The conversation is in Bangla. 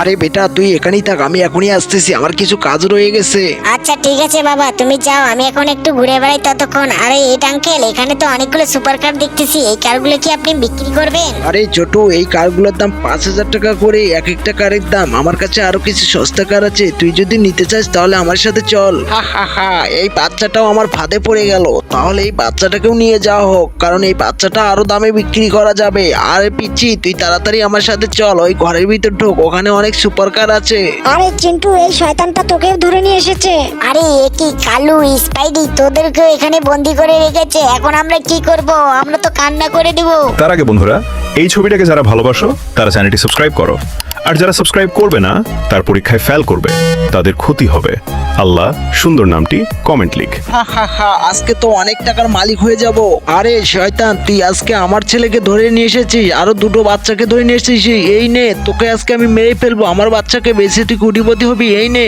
আরে বেটা তুই এখানেই থাক, আমি এখনই আসতেছি, আমার কিছু কাজ রয়ে গেছে। আচ্ছা ঠিক আছে বাবা, তুমি যাও, আমি এখন একটু ঘুরে বেড়াই ততক্ষণ। আরে এটা আঙ্কেল, এখানে তো অনেকগুলো সুপার কার দেখতেছি, এই কারগুলো কি আপনি বিক্রি করবেন? আরে ছোটু, এই কারগুলোর দাম 5,000 টাকা করে এক একটা কারের দাম। আমার কাছে আরো কিছু সস্তা কার আছে, তুই যদি নিতে চাস তাহলে আমার সাথে চল। হা হা হা, এই বাচ্চাটাও আমার ফাঁদে পড়ে গেল। তাহলে এই বাচ্চাটাকেও নিয়ে যাওয়া হোক, কারণ এই বাচ্চাটা আরো দামে বিক্রি করা যাবে। আরে পিচ্ছি, তুই তাড়াতাড়ি আমার সাথে চল, ওই ঘরের ভিতর ঢোক, ওখানে অনেক সুপার কার আছে। আরে চিন্টু, এই শয়তানটা তোকেও ধরে নিয়ে এসেছে। আরে এ কি কালু, স্পাইডি, তোদেরকে এখানে বন্দি করে রেখেছে, এখন আমরা কি করব? আমরা তো কান্না করে দেবো। তার আগে বন্ধুরা, এই ছবিটাকে যারা ভালোবাসো তারা চ্যানেলটি সাবস্ক্রাইব করো, আর যারা সাবস্ক্রাইব করবে না তার পরীক্ষায় ফেল করবে, তাদের ক্ষতি হবে। আল্লাহ সুন্দর নামটি কমেন্ট লিখ। হা হা হা, আজকে তো অনেক টাকার মালিক হয়ে যাব। আরে শয়তান, তুই আজকে আমার ছেলেকে ধরে নিয়ে এসেছিস, আরো দুটো বাচ্চাকে ধরে নিয়ে এসেছিস। এই নে, তোকে আজকে আমি মেরে ফেলবো, আমার বাচ্চাকে বেঁচে তুই কোটিপতি হবি, এই নে।